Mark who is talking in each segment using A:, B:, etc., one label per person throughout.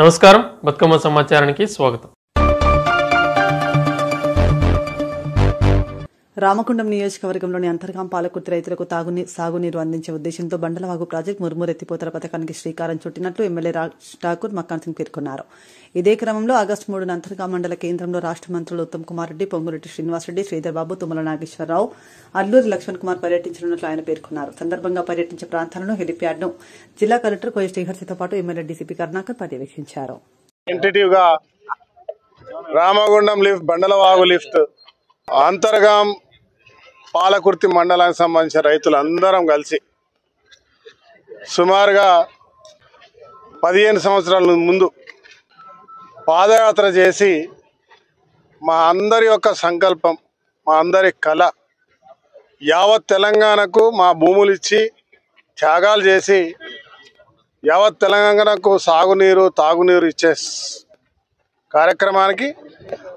A: నమస్కారం, బతుకమ్మ సమాచారానికి స్వాగతం.
B: రామగుండం నియోజకవర్గంలోని అంతర్గాం పాలకుర్తి రైతులకు సాగునీరు అందించే ఉద్దేశంతో బండలవాగు ప్రాజెక్టు మురుమూరు ఎత్తిపోతల పథకానికి శ్రీకారం చుట్టినట్లు ఎమ్మెల్యే రాజ్ ఠాకూర్ మక్కాన్ సింగ్ పేర్కొన్నారు. ఇదే క్రమంలో ఆగస్టు 3న అంతర్గాం మండల కేంద్రంలో రాష్ట్ర మంత్రులు ఉత్తమ్ కుమార్ రెడ్డి, పొంగురెడ్డి శ్రీనివాసరెడ్డి, శ్రీధర్ బాబు, తుమ్మల నాగేశ్వరరావు, అల్లూరి లక్ష్మణ్ కుమార్ పర్యటించనున్నట్లు ఆయన పేర్కొన్నారు. సందర్భంగా పర్యటించే ప్రాంతాలను హెలిప్యాడ్ను జిల్లా కలెక్టర్ కోయ శ్రీహర్షితో పాటు ఎమ్మెల్యే డీసీపీ కరుణాకర్ పర్యవేక్షించారు.
C: రామగుండం లిఫ్ట్, బండలవాగు లిఫ్ట్, అంతర్గాం పాలకుర్తి మండలానికి సంబంధించిన రైతులందరం కలిసి సుమారుగా 15 సంవత్సరాల ముందు పాదయాత్ర చేసి మా అందరి యొక్క సంకల్పం, మా అందరి కళ యావత్ తెలంగాణకు మా భూములు ఇచ్చి త్యాగాలు చేసి యావత్ తెలంగాణకు సాగునీరు, తాగునీరు ఇచ్చే కార్యక్రమానికి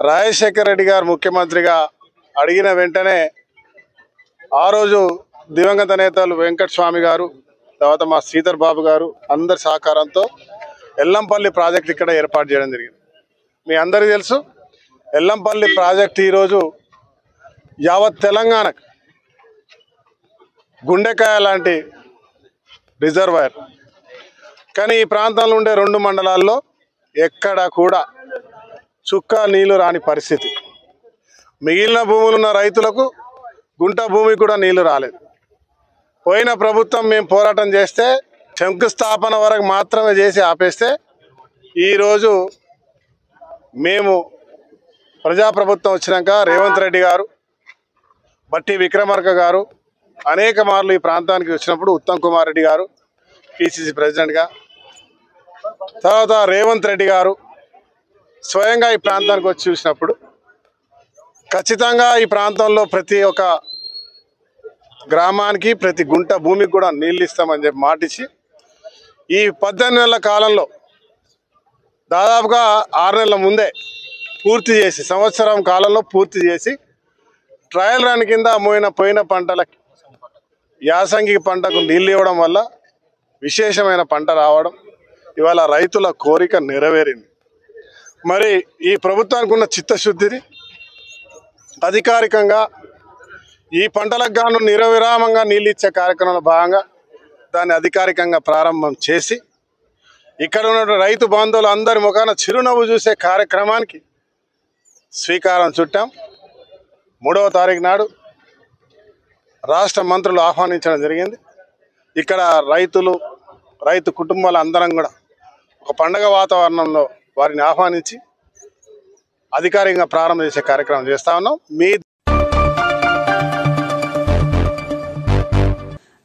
C: రాజశేఖర రెడ్డి గారు ముఖ్యమంత్రిగా అడిగిన వెంటనే ఆ రోజు దివంగత నేతలు వెంకటస్వామి గారు, తర్వాత మా శ్రీధర్ బాబు గారు అందరి సహకారంతో ఎల్లంపల్లి ప్రాజెక్ట్ ఇక్కడ ఏర్పాటు చేయడం జరిగింది. మీ అందరికీ తెలుసు, ఎల్లంపల్లి ప్రాజెక్ట్ ఈరోజు యావత్ తెలంగాణకు గుండెకాయ లాంటి రిజర్వాయర్. కానీ ఈ ప్రాంతంలో ఉండే 2 మండలాల్లో ఎక్కడ కూడా చుక్క నీళ్లు రాని పరిస్థితి. మిగిలిన భూములున్న రైతులకు గుంట భూమి కూడా నీళ్లు రాలేదు. పోయిన ప్రభుత్వం మేము పోరాటం చేస్తే శంకుస్థాపన వరకు మాత్రమే చేసి ఆపేస్తే ఈరోజు మేము ప్రజాప్రభుత్వం వచ్చినాక రేవంత్ రెడ్డి గారు, బట్టి విక్రమార్క గారు అనేక మార్లు ఈ ప్రాంతానికి వచ్చినప్పుడు ఉత్తమ్ కుమార్ రెడ్డి గారు పిసిసి ప్రెసిడెంట్గా, తర్వాత రేవంత్ రెడ్డి గారు స్వయంగా ఈ ప్రాంతానికి వచ్చి చూసినప్పుడు ఖచ్చితంగా ఈ ప్రాంతంలో ప్రతి ఒక్క గ్రామానికి, ప్రతి గుంట భూమికి కూడా నీళ్ళు ఇస్తామని చెప్పి మాటిచ్చి ఈ 18 నెలల కాలంలో దాదాపుగా 6 నెలల ముందే పూర్తి చేసి, సంవత్సరం కాలంలో పూర్తి చేసి ట్రయల్ రన్ కింద పోయిన పంటలకి, యాసంగి పంటకు నీళ్ళు ఇవ్వడం వల్ల విశేషమైన పంట రావడం, ఇవాళ రైతుల కోరిక నెరవేరింది. మరి ఈ ప్రభుత్వానికి ఉన్న చిత్తశుద్ధిని అధికారికంగా ఈ పంటలకు గాను నిరవిరామంగా నీళ్ళు ఇచ్చే కార్యక్రమంలో భాగంగా దాన్ని అధికారికంగా ప్రారంభం చేసి ఇక్కడ ఉన్న రైతు బాంధవులు అందరి ముఖాన చిరునవ్వు చూసే కార్యక్రమానికి శ్రీకారం చుట్టాం. 3వ తారీఖు నాడు రాష్ట్ర మంత్రులు ఆహ్వానించడం జరిగింది. ఇక్కడ రైతు కుటుంబాల అందరం కూడా ఒక పండగ వాతావరణంలో వారిని ఆహ్వానించి అధికారికంగా ప్రారంభం చేసే కార్యక్రమం చేస్తా ఉన్నాం.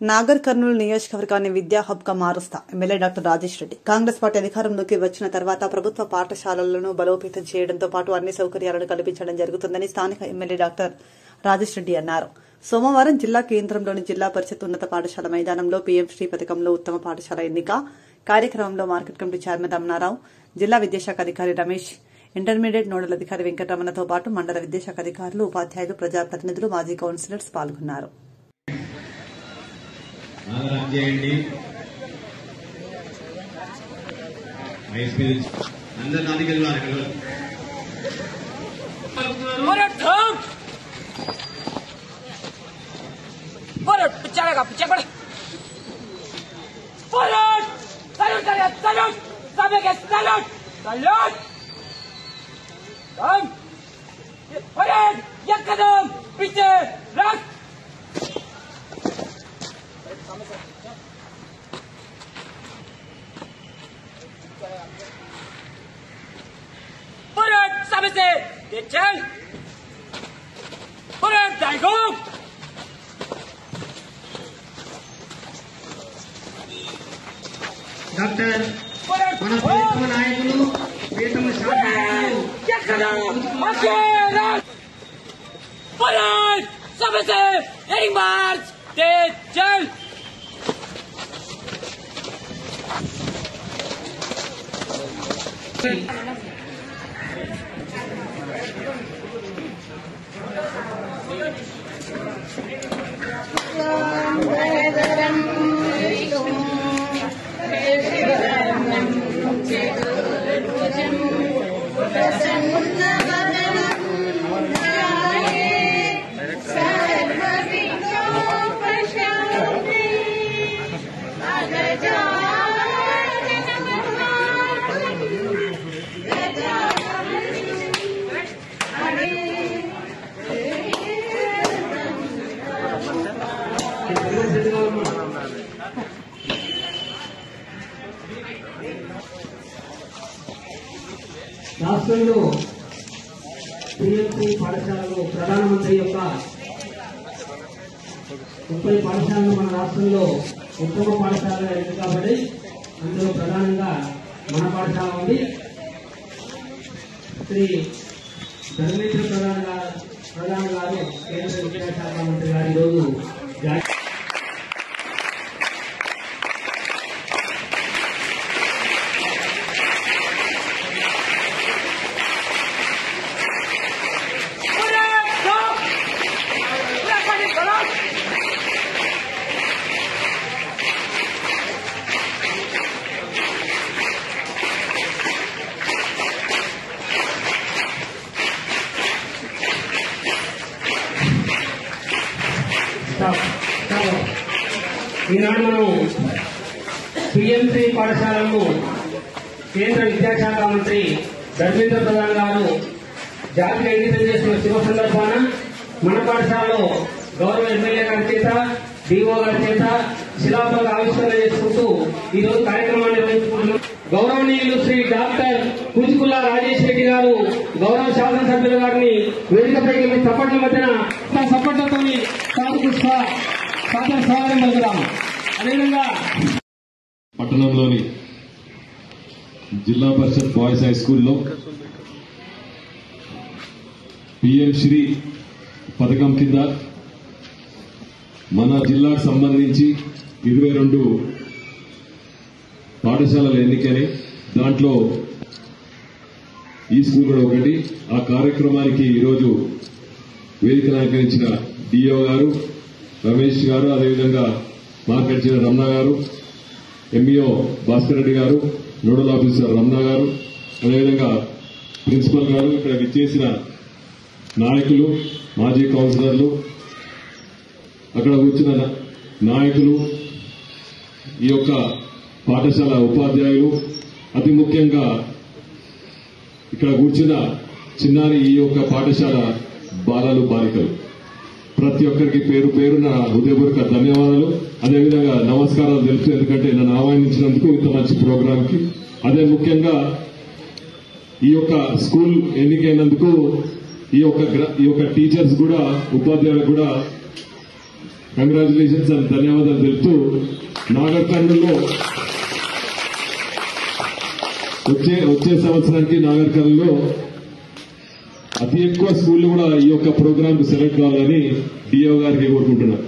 B: నాగర్ కర్నూలు నియోజకవర్గాన్ని విద్యా హబ్ గా మారుస్తా MLA doctor Rajesh Reddy. Congress party అధికారంలోకి వచ్చిన తర్వాత ప్రభుత్వ పాఠశాలలను బలోపేతం చేయడంతో పాటు అన్ని సౌకర్యాలను కల్పించడం జరుగుతుందని స్థానిక ఎమ్మెల్యే డాక్టర్ రాజేష్ రెడ్డి అన్నారు. సోమవారం జిల్లా కేంద్రంలోని జిల్లా పరిషత్ ఉన్నత పాఠశాల మైదానంలో పీఎం శ్రీ పథకంలో ఉత్తమ పాఠశాల ఎన్నిక కార్యక్రమంలో మార్కెట్ కమిటీ చైర్మన్ రమణారావు, జిల్లా విద్యాశాఖ అధికారి రమేష్, ఇంటర్మీడియట్ నోడల్ అధికారి వెంకటరమణతో పాటు మండల విద్యాశాఖ అధికారులు, ఉపాధ్యాయులు, ప్రజాప్రతినిధులు, మాజీ కౌన్సిలర్స్ పాల్గొన్నారు.
D: డాక్టర్ మన ప్రియతమ నాయకులు, ప్రియతమ రాష్ట్రంలో పిఎంసి పాఠశాలలో ప్రధానమంత్రి యొక్క 30 పాఠశాలను మన రాష్ట్రంలో ఉత్తమ పాఠశాలగా ఉంది కాబట్టి అందులో ప్రధానంగా మన పాఠశాల ఉంది. శ్రీ ధర్మేంద్ర ప్రధాన్ గారు కేంద్ర విద్యాశాఖ మంత్రి గారు ఈరోజు ఈనాడు మనం పిఎంసి పాఠశాలను కేంద్ర విద్యాశాఖ మంత్రి ధర్మేంద్ర ప్రధాన్ గారు జాతికి అంకితం చేసిన శుభ సందర్భాన మన పాఠశాలలో గౌరవ ఎమ్మెల్యే గారి చేత డిఓ గారి చేత శిలాఫలక ఆవిష్కరణ చేసుకుంటూ ఈ రోజు కార్యక్రమాన్ని నిర్వహించుకుంటున్నాం. గౌరవనీయులు శ్రీ డాక్టర్ కూచుకుల్లా రాజేష్ రెడ్డి గారు గౌరవ శాసనసభ్యుల గారిని వేదికపైకి మీ సపోర్ట్ల మధ్యన సపోర్ట్లతో స్వాగతం పలుకుతాం. అదేవిధంగా
E: పట్టణంలోని జిల్లా పరిషత్ బాయ్స్ హై స్కూల్లో పిఎం శ్రీ పథకం కింద మన జిల్లాకు సంబంధించి 22 పాఠశాలలు ఎన్నికని దాంట్లో ఈ స్కూల్ కూడా ఒకటి. ఆ కార్యక్రమానికి ఈరోజు వేదికను అలంకరించిన డిఓ గారు రమేష్ గారు, అదేవిధంగా మార్కెట్ రమణ గారు, ఎంఈఓ భాస్కర్ రెడ్డి గారు, నోడల్ ఆఫీసర్ రమణ గారు, అదేవిధంగా ప్రిన్సిపల్ గారు, ఇక్కడ విచ్చేసిన నాయకులు, మాజీ కౌన్సిలర్లు, అక్కడ కూర్చున్న నాయకులు, ఈ యొక్క పాఠశాల ఉపాధ్యాయులు, అతి ముఖ్యంగా ఇక్కడ కూర్చున్న చిన్నారి ఈ యొక్క పాఠశాల బాలలు బాలికలు ప్రతి ఒక్కరికి పేరు పేరున హృదయపూర్వక ధన్యవాదాలు, అదేవిధంగా నమస్కారాలు తెలుసు. ఎందుకంటే నన్ను ఆహ్వానించినందుకు ఇంత మంచి ప్రోగ్రామ్ కి. అదే ముఖ్యంగా ఈ యొక్క స్కూల్ ఎన్నికైనందుకు ఈ యొక్క టీచర్స్ కూడా, ఉపాధ్యాయులకు కూడా కంగ్రాచులేషన్స్ అని ధన్యవాదాలు తెలుపుతూ, నాగర్ కర్నూలులో వచ్చే సంవత్సరానికి నాగర్ కర్నూలులో అతి ఎక్కువ స్కూళ్లు కూడా ఈ యొక్క ప్రోగ్రామ్ కు సెలెక్ట్ కావాలని డిఓ గారికి కోరుకుంటున్నారు.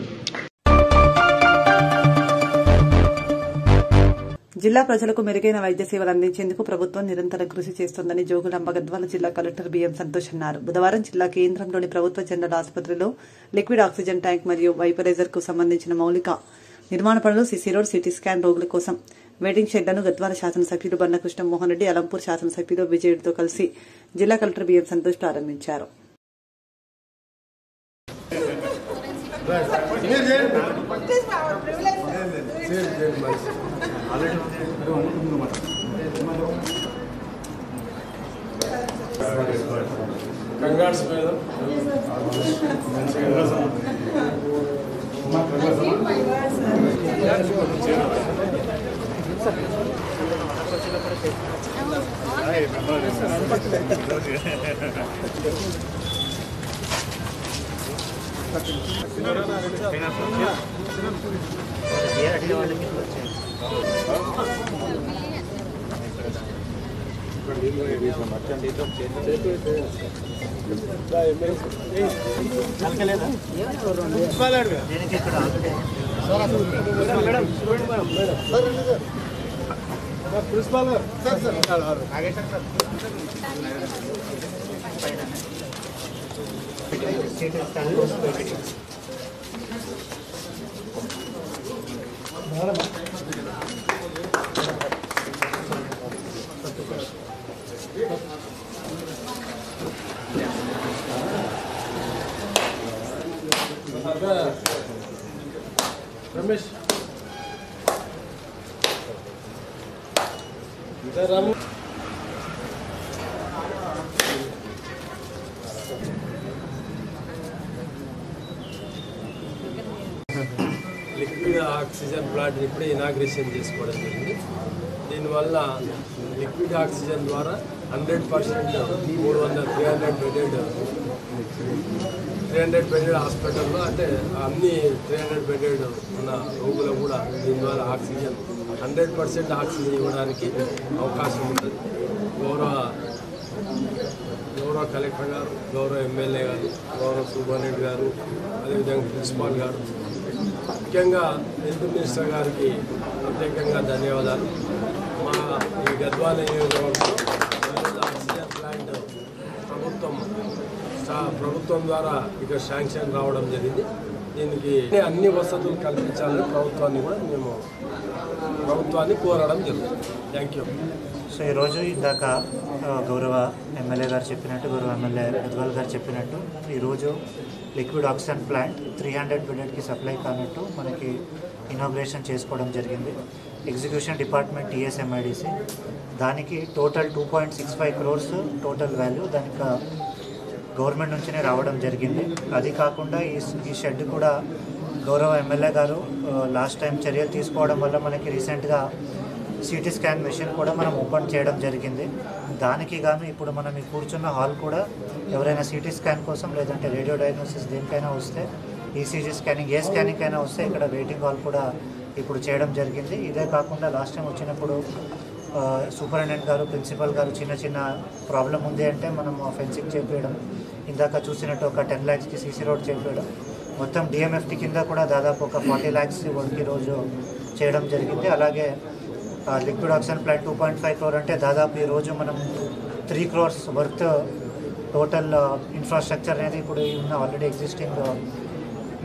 B: జిల్లా ప్రజలకు మెరుగైన వైద్య సేవలు అందించేందుకు ప్రభుత్వం నిరంతరం కృషి చేస్తోందని జోగులాంబ గద్వాల జిల్లా కలెక్టర్ బిఎం సంతోష్ అన్నారు. బుధవారం జిల్లా కేంద్రంలోని ప్రభుత్వ జనరల్ ఆసుపత్రిలో లిక్విడ్ ఆక్సిజన్ ట్యాంక్ మరియు వైపరైజర్ కు సంబంధించిన మౌలిక నిర్మాణ పనులు, సిసి రోడ్, సిటీ స్కాన్ రోగుల కోసం వెయిటింగ్ షెడ్లను గద్వాల శాసనసభ్యులు బన్న కృష్ణమోహన్ రెడ్డి, అలంపూర్ శాసనసభ్యులు విజయుడితో కలిసి జిల్లా కలెక్టర్ బిఎం సంతోష్ ప్రారంభించారు.
A: రమేష్ లిక్విడ్ ఆక్సిజన్ ప్లాంట్ ఇప్పుడే ఇనాగ్రేషన్ చేసుకోవడం జరిగింది. దీనివల్ల లిక్విడ్ ఆక్సిజన్ ద్వారా 100% 300 బెడెడ్ హాస్పిటల్లో అంటే అన్ని 300 బెడెడ్ ఉన్న రోగులు కూడా దీని ద్వారా ఆక్సిజన్ 100% ఆక్సిజన్ ఇవ్వడానికి అవకాశం ఉంటుంది. గౌరవ కలెక్టర్ గారు, గౌరవ ఎమ్మెల్యే గారు, గౌరవ సూపరింటెండెంట్ గారు, అదేవిధంగా ప్రిన్సిపాల్ గారు, ముఖ్యంగా హెల్త్ మినిస్టర్ గారికి ప్రత్యేకంగా ధన్యవాదాలు. మా ఈ గద్వాల నియోజకవర్గంలో ఆక్సిజన్ ప్లాంట్ ప్రభుత్వం ద్వారా ఇక్కడ శాంక్షన్ రావడం జరిగింది. దీనికి అన్ని వసతులు కల్పించాలని ప్రభుత్వాన్ని కోరడం జరుగుతుంది. Thank you.
F: సో ఈరోజు ఇందాక గౌరవ ఎమ్మెల్యే గారు చెప్పినట్టు, గౌరవ ఎమ్మెల్యే గద్వాల్ గారు చెప్పినట్టు ఈరోజు లిక్విడ్ ఆక్సిజన్ ప్లాంట్ 300 బెడెడ్కి సప్లై కానట్టు మనకి ఇనాగ్రేషన్ చేసుకోవడం జరిగింది. ఎగ్జిక్యూషన్ డిపార్ట్మెంట్ టీఎస్ఎంఐడిసి దానికి టోటల్ 2.65 crores టోటల్ వాల్యూ దానికి గవర్నమెంట్ నుంచినే రావడం జరిగింది. అది కాకుండా ఈ షెడ్ కూడా గౌరవ ఎమ్మెల్యే గారు లాస్ట్ టైం చర్యలు తీసుకోవడం వల్ల మనకి రీసెంట్గా సిటీ స్కాన్ మెషిన్ కూడా మనం ఓపెన్ చేయడం జరిగింది. దానికి గాను ఇప్పుడు మనం ఈ కూర్చున్న హాల్ కూడా ఎవరైనా సిటీ స్కాన్ కోసం లేదంటే రేడియో డయాగ్నోసిస్ దేనికైనా వస్తే, ఈసీజీ స్కానింగ్ ఏ స్కానింగ్ అయినా వస్తే ఇక్కడ వెయిటింగ్ హాల్ కూడా ఇప్పుడు చేయడం జరిగింది. ఇదే కాకుండా లాస్ట్ టైం వచ్చినప్పుడు సూపరింటెండెంట్ గారు, ప్రిన్సిపల్ గారు చిన్న ప్రాబ్లం ఉంది అంటే మనం ఫెన్సింగ్ చేపించడం, ఇందాక చూసినట్టు ఒక 10 lakhsకి సీసీ రోడ్ చేపించడం, మొత్తం డిఎంఎఫ్టీ కింద కూడా దాదాపు ఒక 40 lakhs వర్క్ ఈరోజు చేయడం జరిగింది. అలాగే లిక్విడ్ ఆక్సిజన్ ప్లాంట్ 2.5 crore అంటే దాదాపు ఈరోజు మనం 3 crores వర్త్ టోటల్ ఇన్ఫ్రాస్ట్రక్చర్ అనేది ఇప్పుడు ఉన్న ఆల్రెడీ ఎగ్జిస్టింగ్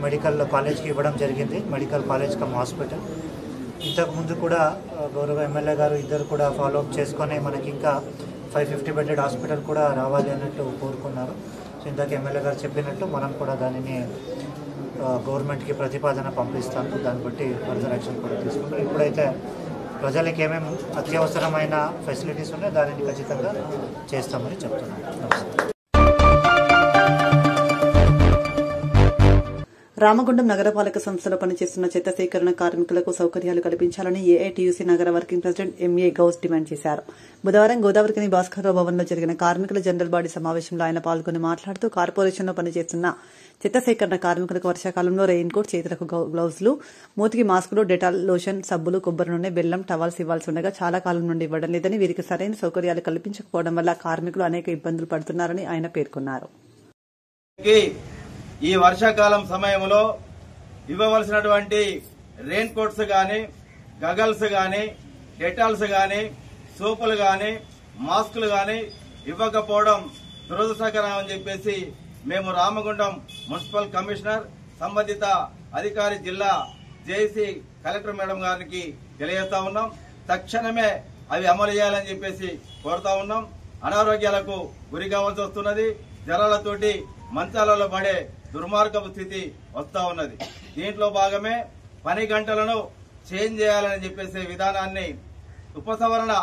F: మెడికల్ కాలేజ్కి ఇవ్వడం జరిగింది. Medical college come hospital. ఇంతకుముందు కూడా గౌరవ ఎమ్మెల్యే గారు ఇద్దరు కూడా ఫాలోఅప్ చేసుకొని మనకి ఇంకా 550 బెడెడ్ హాస్పిటల్ కూడా రావాలి అన్నట్టు కోరుకున్నారు. సో ఇందాక ఎమ్మెల్యే గారు చెప్పినట్టు మనం కూడా దానిని గవర్నమెంట్కి ప్రతిపాదన పంపిస్తాము. దాన్ని బట్టి ఫర్దర్ యాక్షన్ కూడా తీసుకుంటాం. ఇప్పుడైతే ప్రజలకు ఏమేమి అత్యవసరమైన ఫెసిలిటీస్ ఉన్నాయో దానిని ఖచ్చితంగా చేస్తామని చెప్తున్నాం. నమస్తే.
B: రామగుండం నగరపాలక సంస్థలో పనిచేస్తున్న చెత్త సేకరణ కార్మికులకు సౌకర్యాలు కల్పించాలని ఏఐటీయూసీ నగర working president MA Ghouse demand చేశారు. బుధవారం గోదావరికని భాస్కర్రావు భవన్లో జరిగిన కార్మికుల జనరల్ బాడీ సమావేశంలో ఆయన పాల్గొని మాట్లాడుతూ కార్పొరేషన్లో పనిచేస్తున్న చెత్త సేకరణ కార్మికులకు వర్షాకాలంలో రెయిన్ కోట్, చేతులకు గ్లౌజులు, మూతికి మాస్కులు, డెటాల్, లోషన్, సబ్బులు, కొబ్బరి నూనె, బెల్లం, టవాల్స్ ఇవ్వాల్సి ఉండగా చాలా కాలం నుండి ఇవ్వడం లేదని, వీరికి సరైన సౌకర్యాలు కల్పించకపోవడం వల్ల కార్మికులు అనేక ఇబ్బందులు పడుతున్నారని ఆయన పేర్కొన్నారు.
G: ఈ వర్షాకాలం సమయంలో ఇవ్వవలసినటువంటి రెయిన్ కోట్స్ గాని, గగల్స్ గాని, డెటాల్స్ గాని, సోపులు గాని, మాస్కులు గాని ఇవ్వకపోవడం దురదృష్టకరం అని చెప్పేసి మేము రామగుండం మున్సిపల్ కమిషనర్, సంబంధిత అధికారి, జిల్లా జేసీ కలెక్టర్ మేడం గారికి తెలియజేస్తా ఉన్నాం. తక్షణమే అవి అమలు చేయాలని చెప్పేసి కోరుతా ఉన్నాం. అనారోగ్యాలకు గురి కావాల్సి వస్తున్నది. జ్వరాలతోటి మంచాలలో పడే దుర్మార్గపు స్థితి వస్తా ఉన్నది. దీంట్లో భాగమే పని గంటలను చేంజ్ చేయాలని చెప్పేసి విధానాన్ని ఉపసంహరణ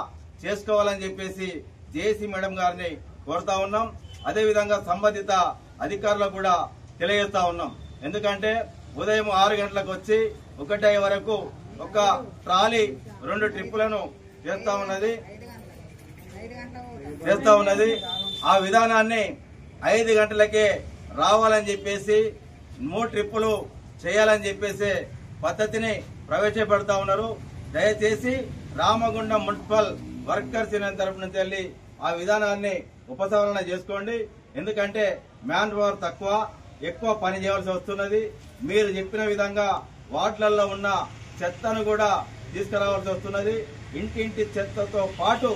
G: చేసుకోవాలని చెప్పేసి జేసీ మేడం గారిని కోరుతా ఉన్నాం. అదేవిధంగా సంబంధిత అధికారులకు కూడా తెలియజేస్తా ఉన్నాం. ఎందుకంటే ఉదయం 6 గంటలకు వచ్చి 1 వరకు ఒక ట్రాలీ 2 ట్రిప్పులను చేస్తా ఉన్నది. ఆ విధానాన్ని 5 గంటలకే రావాలని చెప్పేసి 3 ట్రిప్పులు చేయాలని చెప్పేసి పద్ధతిని ప్రవేశపెడతా ఉన్నారు. దయచేసి రామగుండం మున్సిపల్ వర్కర్స్ యూనియన్ తరఫు నుంచి వెళ్ళి ఆ విధానాన్ని ఉపసంహరణ చేసుకోండి. ఎందుకంటే మ్యాన్ పవర్ తక్కువ, ఎక్కువ పని చేయాల్సి వస్తున్నది. మీరు చెప్పిన విధంగా వార్డులలో ఉన్న చెత్తను కూడా తీసుకురావాల్సి వస్తున్నది. ఇంటింటి చెత్తతో పాటు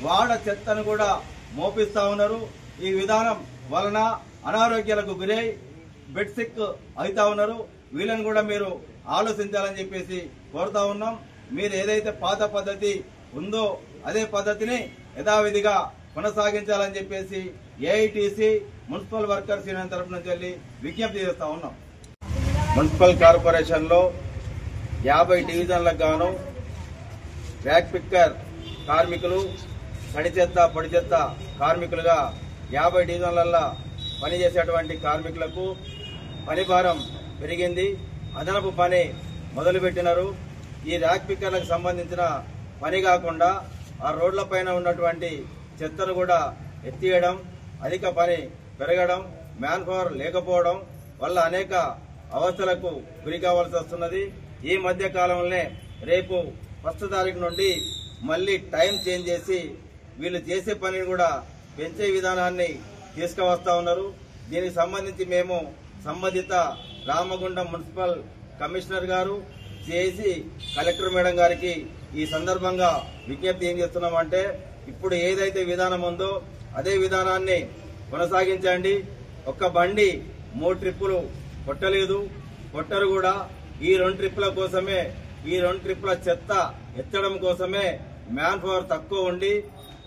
G: వాడ చెత్తను కూడా మోపిస్తా ఉన్నారు. ఈ విధానం వలన అనారోగ్యాలకు గురై బెడ్ సిక్ అవుతా ఉన్నారు. వీళ్ళని కూడా మీరు ఆలోచించాలని చెప్పేసి కోరుతా ఉన్నాం. మీరు ఏదైతే పాత పద్ధతి ఉందో అదే పద్ధతిని యథావిధిగా కొనసాగించాలని చెప్పేసి ఏఐటీసీ మున్సిపల్ వర్కర్స్ యూనియన్ తరఫు నుంచి వెళ్ళి విజ్ఞప్తి చేస్తా ఉన్నాం. మున్సిపల్ కార్పొరేషన్ లో 50 డివిజన్లకు గాను బ్యాక్ పిక్కర్ కార్మికులు, తడి చెత్త, పొడి చెత్త కార్మికులుగా 50 డివిజన్లలో పనిచేసేటువంటి కార్మికులకు పని భారం పెరిగింది. అదనపు పని మొదలుపెట్టినారు. ఈ ర్యాక్ పిక్కర్లకు సంబంధించిన పని కాకుండా ఆ రోడ్ల పైన ఉన్నటువంటి చెత్తను కూడా ఎత్తియడం, అధిక పని పెరగడం, మ్యాన్ పవర్ లేకపోవడం వల్ల అనేక అవస్థలకు గురి కావాల్సి వస్తున్నది. ఈ మధ్య కాలంలోనే రేపు 1వ తారీఖు నుండి మళ్ళీ టైం చేంజ్ చేసి వీళ్ళు చేసే పనిని కూడా పెంచే విధానాన్ని తీసుకువస్తా ఉన్నారు. దీనికి సంబంధించి మేము సంబంధిత రామగుండం మున్సిపల్ కమిషనర్ గారు, చేసి కలెక్టర్ మేడం గారికి ఈ సందర్భంగా విజ్ఞప్తి ఏం చేస్తున్నామంటే, ఇప్పుడు ఏదైతే విధానం ఉందో అదే విధానాన్ని కొనసాగించండి. ఒక్క బండి 3 ట్రిప్పులు కొట్టలేదు, కొట్టరు కూడా. ఈ 2 ట్రిప్పుల కోసమే, ఈ 2 ట్రిప్పుల చెత్త ఎత్తడం కోసమే మ్యాన్ పవర్ తక్కువ ఉండి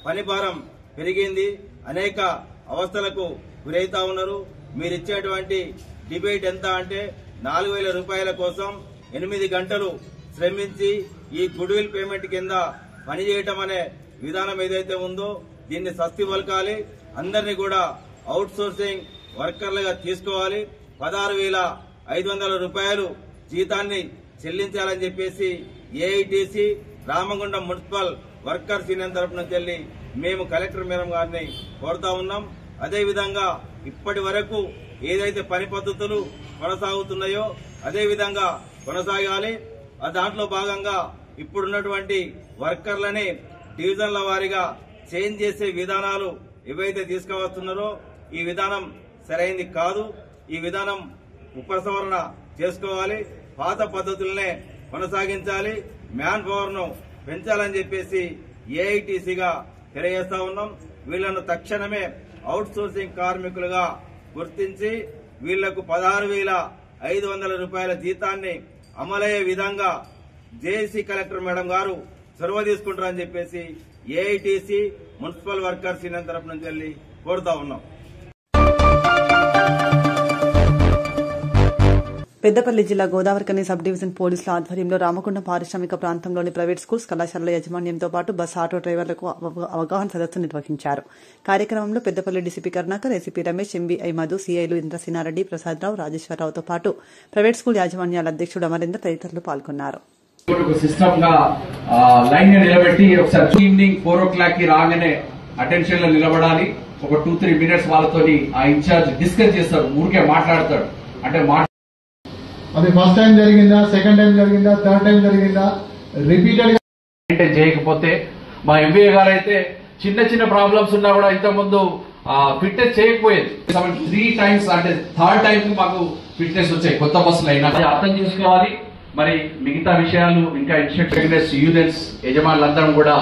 G: పని భారం పెరిగింది. అనేక అవస్థలకు గురైతా ఉన్నారు. మీరిచ్చేటువంటి డిబేట్ ఎంత అంటే 4,000 రూపాయల కోసం 8 గంటలు శ్రమించి ఈ గుడ్విల్ పేమెంట్ కింద పనిచేయటం అనే విధానం ఏదైతే ఉందో దీన్ని సస్తి పలకాలి. అందరినీ కూడా అవుట్ సోర్సింగ్ వర్కర్లుగా తీసుకోవాలి. 16,500 రూపాయలు జీతాన్ని చెల్లించాలని చెప్పేసి AITC Ramagundam municipal workers union తరఫు నుంచి వెళ్ళి మేము కలెక్టర్ మేడం గారిని కోరుతా ఉన్నాం. అదేవిధంగా ఇప్పటి వరకు ఏదైతే పని పద్ధతులు కొనసాగుతున్నాయో అదే విధంగా కొనసాగాలి. దాంట్లో భాగంగా ఇప్పుడున్నటువంటి వర్కర్లని డివిజన్ల వారీగా చేంజ్ చేసే విధానాలు ఏవైతే తీసుకువస్తున్నారో ఈ విధానం సరైంది కాదు. ఈ విధానం ఉపసంహరణ చేసుకోవాలి. పాత పద్ధతులనే కొనసాగించాలి. మ్యాన్ పవర్ ను పెంచాలని చెప్పేసి ఏఐటీసీగా తెలియజేస్తా ఉన్నాం. వీళ్లను తక్షణమే అవుట్ సోర్సింగ్ కార్మికులుగా గుర్తించి వీళ్లకు 16,500 రూపాయల జీతాన్ని అమలయ్యే విధంగా జేఏసీ కలెక్టర్ మేడం గారు చొరవ తీసుకుంటారని చెప్పేసి ఏఐటీసీ మున్సిపల్ వర్కర్స్ యూనియన్ తరఫు నుంచి వెళ్ళి కోరుతా ఉన్నాం.
B: పెద్దపల్లి జిల్లా గోదావరికని సబ్ డివిజన్ పోలీసుల ఆధ్వర్యంలో రామగుండం పారిశ్రామిక ప్రాంతంలోని ప్రైవేట్ స్కూల్స్, కళాశాలల యాజమాన్యంతో పాటు బస్, ఆటో డ్రైవర్లకు అవగాహన సదస్సు నిర్వహించారు. కార్యక్రమంలో Peddapalli DCP Karunakar, ACP Ramesh, MVI Madhu, సీఐలు ఇంద్రసేనారెడ్డి, ప్రసాదరావు, రాజేశ్వరరావుతో పాటు ప్రైవేట్ స్కూల్ యాజమాన్యాల అధ్యక్షుడు అమరేందర్ తదితరులు పాల్గొన్నారు.
H: సిస్టమ్ గా లైన్ గా నిలబెట్టి ఒకసారి ఈవినింగ్ 4 o'clock కి రాగానే అటెన్షన్ లో నిలబడాలి. ఒక 2-3 minutes వాళ్ళతోని ఆ ఇన్ఛార్జ్ డిస్కస్ చేస్తాడు, ఊరికే మాట్లాడతాడు. అంటే
I: అది ఫస్ట్ టైం జరిగిందా, సెకండ్ టైం జరిగిందా, థర్డ్ టైం జరిగిందా, రిపీటెడ్ గా
H: మెయింటైన్ చేయకపోతే మా ఎంబీఏ గారు అయితే చిన్న చిన్న ప్రాబ్లమ్స్ ఉన్నా కూడా ఇంతకుముందు ఫిట్నెస్ చేయకపోయేది. 3 times అంటే 3rd time మాకు ఫిట్నెస్ వచ్చాయి కొత్త బస్సులు అయినా. అర్థం చేసుకోవాలి. మరి మిగతా విషయాలు ఇంకా ఇన్స్ట్రక్టర్స్, యూనియన్స్, యజమానులందరం కూడా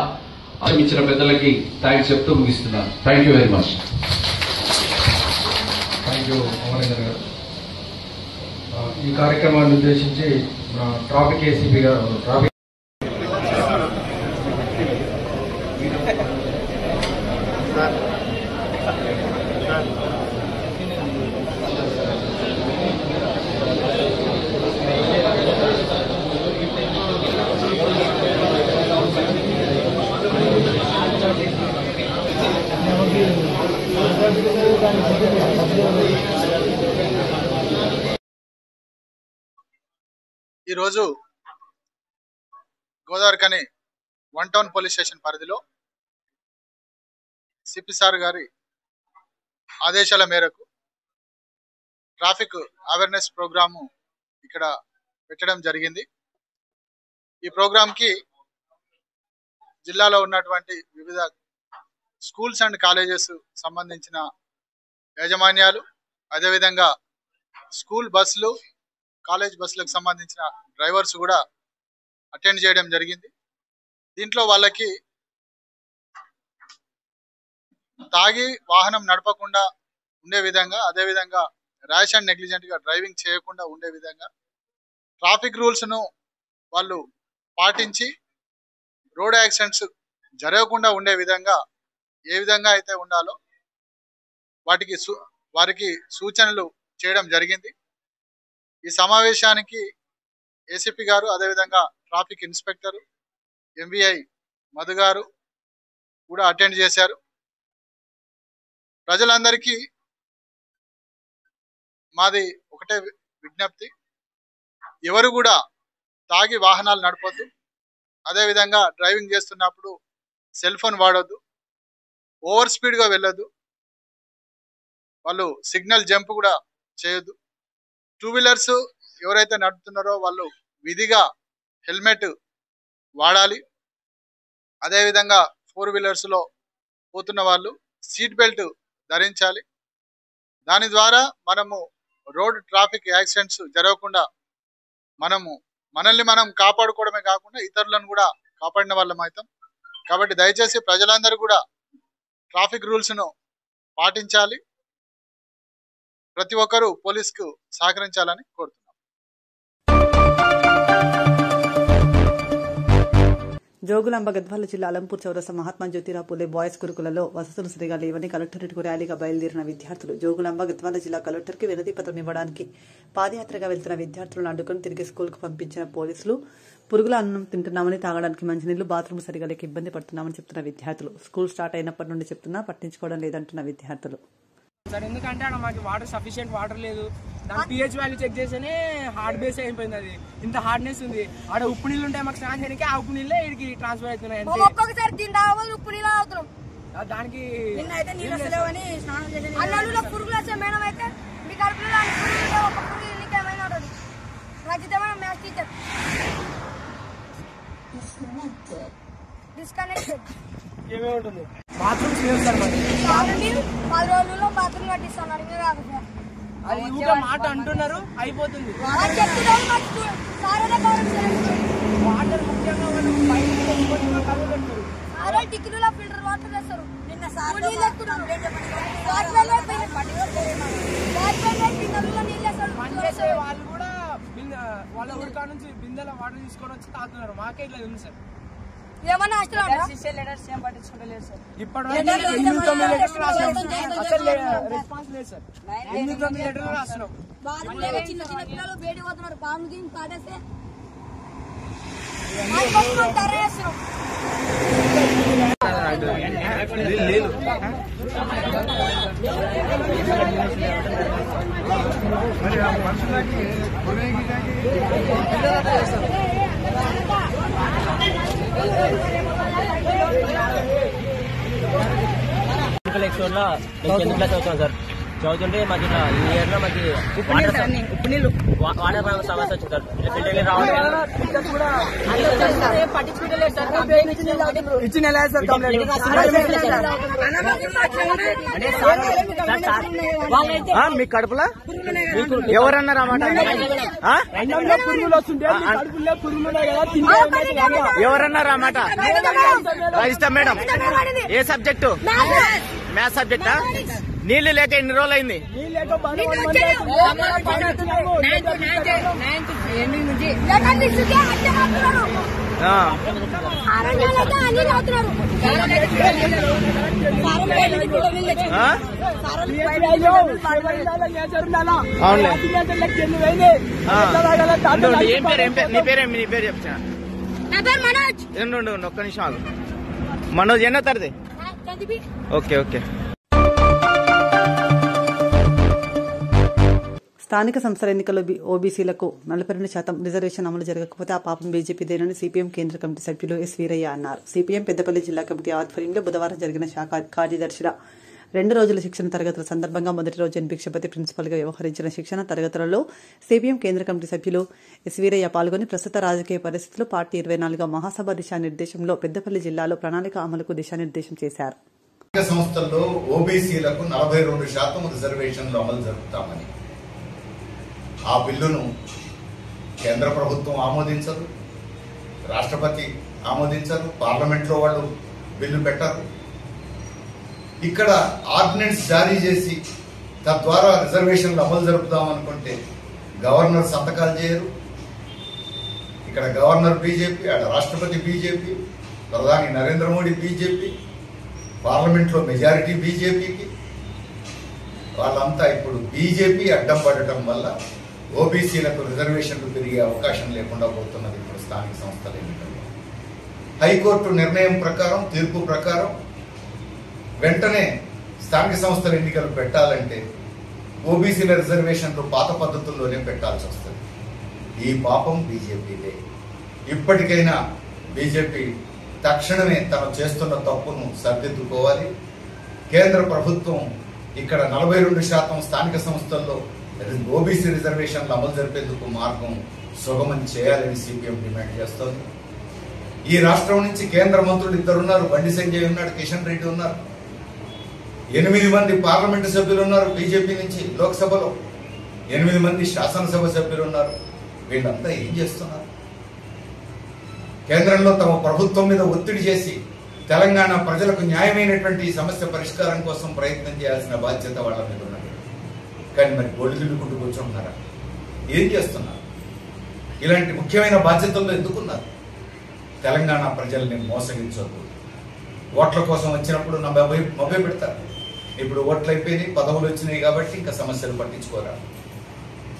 H: ఇచ్చిన పెద్దలకి థ్యాంక్స్ చెప్తూ ముగిస్తున్నాను. Thank you very much.
J: Thank you Amarender గారు. ఈ కార్యక్రమాన్ని ఉద్దేశించి ట్రాఫిక్ ఏసీపీ గారు
C: ఈరోజు గోదావరికని 1 టౌన్ పోలీస్ స్టేషన్ పరిధిలో సిపి సార్ గారి ఆదేశాల మేరకు ట్రాఫిక్ అవేర్నెస్ ప్రోగ్రాము ఇక్కడ పెట్టడం జరిగింది. ఈ ప్రోగ్రాంకి జిల్లాలో ఉన్నటువంటి వివిధ స్కూల్స్ అండ్ కాలేజెస్ సంబంధించిన యాజమాన్యాలు, అదేవిధంగా స్కూల్ బస్సులు, కాలేజ్ బస్సులకు సంబంధించిన డ్రైవర్స్ కూడా అటెండ్ చేయడం జరిగింది. దీంట్లో వాళ్ళకి తాగి వాహనం నడపకుండా ఉండే విధంగా, అదేవిధంగా ర్యాష్ అండ్ నెగ్లిజెంట్గా డ్రైవింగ్ చేయకుండా ఉండే విధంగా ట్రాఫిక్ రూల్స్ను వాళ్ళు పాటించి రోడ్ యాక్సిడెంట్స్ జరగకుండా ఉండే విధంగా ఏ విధంగా అయితే ఉండాలో వారికి సూచనలు చేయడం జరిగింది. ఈ సమావేశానికి ఏసీపీ గారు, అదేవిధంగా ట్రాఫిక్ ఇన్స్పెక్టర్ ఎంవీఐ మధు గారు కూడా అటెండ్ చేశారు. ప్రజలందరికీ మాది ఒకటే విజ్ఞప్తి, ఎవరు కూడా తాగి వాహనాలు నడపొద్దు, అదేవిధంగా డ్రైవింగ్ చేస్తున్నప్పుడు సెల్ ఫోన్ వాడొద్దు.
I: ఓవర్ స్పీడ్గా వెళ్ళొద్దు, వాళ్ళు సిగ్నల్ జంప్ కూడా చేయొద్దు. 2 వీలర్స్ ఎవరైతే నడుపుతున్నారో వాళ్ళు విధిగా హెల్మెట్ వాడాలి. అదేవిధంగా 4 వీలర్స్లో పోతున్న వాళ్ళు సీట్ బెల్ట్ ధరించాలి. దాని ద్వారా మనము రోడ్ ట్రాఫిక్ యాక్సిడెంట్స్ జరగకుండా మనల్ని మనం కాపాడుకోవడమే కాకుండా ఇతరులను కూడా కాపాడిన వాళ్ళం అవుతాం. కాబట్టి దయచేసి ప్రజలందరూ కూడా ట్రాఫిక్ రూల్స్ను పాటించాలి. ప్రతి ఒక్కరూ పోలీసుకు సహకరించాలని కోరుతున్నాం.
B: జోగులాంబ గద్వాల జిల్లా అలంపూర్ చౌరస్తా మహాత్మా జ్యోతిరావు పూలే బాయ్స్ గురుకులలో వసతులు సరిగా లేవని కలెక్టరేట్కు ర్యాలీగా బయలుదేరిన విద్యార్థులు. జోగులాంబ గద్వాల జిల్లా కలెక్టర్కి వినతి పత్రం ఇవ్వడానికి పాదయాత్రగా వెళ్తున్న విద్యార్థులను అడ్డుకుని తిరిగి స్కూల్కు పంపించిన పోలీసులు. పురుగుల అన్నం తింటున్నామని, తాగడానికి మంచినీళ్లు, బాత్రూమ్ సరిగా లేక ఇబ్బంది పడుతున్నామని చెప్తున్న విద్యార్థులు. స్కూల్ స్టార్ట్ అయినప్పటి నుండి చెప్తున్నా పట్టించుకోవడం లేదంటున్న విద్యార్థులు.
K: సార్ ఎందుకంటే అక్కడ మాకు వాటర్ సఫిషియెంట్ వాటర్ లేదు. దాని pH వాల్యూ చెక్ చేస్తేనే హార్డ్ బేస్ అయిపోయింది. అది ఇంత హార్డ్నెస్ ఉంది. ఆడ ఉప్పు నీళ్ళు ఉంటాయి మాకు స్నానం చేయడానికి, ఆ ఉప్పు నీళ్ళే ఇక్కడికి ట్రాన్స్ఫర్ అవుతున్నాయి. దానికి ఏమే ఉంటుంది. బాత్రూమ్స్ లేవు సార్ మాకు.
L: 10 రోజుల్లో బాత్రూమ్ కట్టిస్తున్నారు.
K: అది ఊగా మాట అంటున్నారు, అయిపోతుంది. వాటర్ ముఖ్యంగా
L: టిక్కిలో ఫిల్టర్ వాటర్ వేస్తారు.
K: వాళ్ళు కూడా వాళ్ళ ఊరికా నుంచి బిందెల వాటర్ తీసుకొని వచ్చి తాగుతున్నారు. మాకే ఇట్లా ఉంది సార్.
L: ఏమన్నా
K: పట్టించుకోలేదు సార్. ఇప్పటివరకు 8-9 లెటర్లు రాసినాం. అసలు రెస్పాన్స్ లేదు సార్. 8-9 లెటర్లు రాసినాం.
L: చిన్న చిన్న పిల్లలు వేడి పోతున్నారు. బాంబు గిం పాడేస్తే
M: సార్ చదువుతుంటే మాకు ఇట్లా ఈ ఇయర్ లో మాకు ఉప్పు నీళ్ళు వాటర్ సమస్య వచ్చింది సార్. ఫిల్టర్ రావడం
K: మీ కడుపులో ఎవరన్నారు అన్నమాట? ఎవరన్నారు అన్నమాట? రాజిస్తా మేడం ఏ సబ్జెక్టు? మ్యాథ్స్ సబ్జెక్టా? నీళ్లు లేక ఎన్ని రోజులు అయింది? నీ పేరు చెప్తా. ఒక్క నిమిషం. మనోజ్ ఎన్నో తరది? Okay okay.
B: స్థానిక సంస్థల ఎన్నికల్లో ఓబీసీలకు 42% రిజర్వేషన్ అమలు జరగకపోతే ఆ పాపం బీజేపీదేనని సిపిఎం కేంద్ర కమిటీ సభ్యులు ఎస్ వీరయ్య అన్నారు. సిపిఎం పెద్దపల్లి జిల్లా కమిటీ ఆధ్వర్యంలో బుధవారం జరిగిన శాఖ కార్యదర్శుల 2 రోజుల శిక్షణ తరగతుల సందర్భంగా మొదటి రోజు భిక్షపతి ప్రిన్సిపల్గా వ్యవహరించిన శిక్షణ తరగతులలో సిపిఎం కేంద్ర కమిటీ సభ్యులు ఎస్ వీరయ్య పాల్గొని ప్రస్తుత రాజకీయ పరిస్థితులు పార్టీ 24వ మహాసభ దిశానిర్దేశంలో పెద్దపల్లి జిల్లాలో ప్రణాళిక అమలుకు దిశానిర్దేశం చేశారు.
N: సంస్థల్లో ఓబీసీలకు 42% రిజర్వేషన్లు అమలు జరుపుతామని ఆ బిల్లును కేంద్ర ప్రభుత్వం ఆమోదించదు, రాష్ట్రపతి ఆమోదించరు, పార్లమెంట్లో వాళ్ళు బిల్లు పెట్టరు. ఇక్కడ ఆర్డినెన్స్ జారీ చేసి తద్వారా రిజర్వేషన్లు అమలు జరుపుదామనుకుంటే గవర్నర్ సంతకాలు చేయరు. ఇక్కడ గవర్నర్ బీజేపీ, అక్కడ రాష్ట్రపతి బీజేపీ, ప్రధాని నరేంద్ర మోడీ బీజేపీ, పార్లమెంట్లో మెజారిటీ బీజేపీకి. వాళ్ళంతా ఇప్పుడు బీజేపీ అడ్డం పడటం వల్ల ఓబీసీలకు రిజర్వేషన్లు పెరిగే అవకాశం లేకుండా పోతున్నది ఇప్పుడు స్థానిక సంస్థల ఎన్నికల్లో. హైకోర్టు నిర్ణయం ప్రకారం, తీర్పు ప్రకారం వెంటనే స్థానిక సంస్థల ఎన్నికలు పెట్టాలంటే ఓబీసీల రిజర్వేషన్లు పాత పద్ధతుల్లోనే పెట్టాల్సి వస్తుంది. ఈ పాపం బీజేపీదే. ఇప్పటికైనా బీజేపీ తక్షణమే తను చేస్తున్న తప్పును సరిదిద్దుకోవాలి. కేంద్ర ప్రభుత్వం ఇక్కడ 42% స్థానిక సంస్థల్లో ఓబీసీ రిజర్వేషన్లు అమలు జరిపేందుకు మార్గం సుగమం చేయాలని సిపిఎం డిమాండ్ చేస్తోంది. ఈ రాష్ట్రం నుంచి కేంద్ర మంత్రులు 2 ఉన్నారు, బండి సంజయ్ ఉన్నాడు, కిషన్ రెడ్డి ఉన్నారు, 8 మంది పార్లమెంటు సభ్యులు ఉన్నారు బీజేపీ నుంచి, లోక్సభలో 8 మంది శాసనసభ సభ్యులు ఉన్నారు. వీళ్ళంతా ఏం చేస్తున్నారు? కేంద్రంలో తమ ప్రభుత్వం మీద ఒత్తిడి చేసి తెలంగాణ ప్రజలకు న్యాయమైనటువంటి సమస్య పరిష్కారం కోసం ప్రయత్నం చేయాల్సిన బాధ్యత వాళ్ళ మీద ఉన్నది. కానీ మరి గోళ్ళు గిల్లుకుంటూ కూర్చుంటున్నారా? ఏం చేస్తున్నారు? ఇలాంటి ముఖ్యమైన బాధ్యతల్లో ఎందుకున్నారు? తెలంగాణ ప్రజల్ని మోసగించొద్దు. ఓట్ల కోసం వచ్చినప్పుడు మభ్య పెడతారు. ఇప్పుడు ఓట్లు అయిపోయినాయి, పదవులు వచ్చినాయి కాబట్టి ఇంకా సమస్యలు పట్టించుకోరా.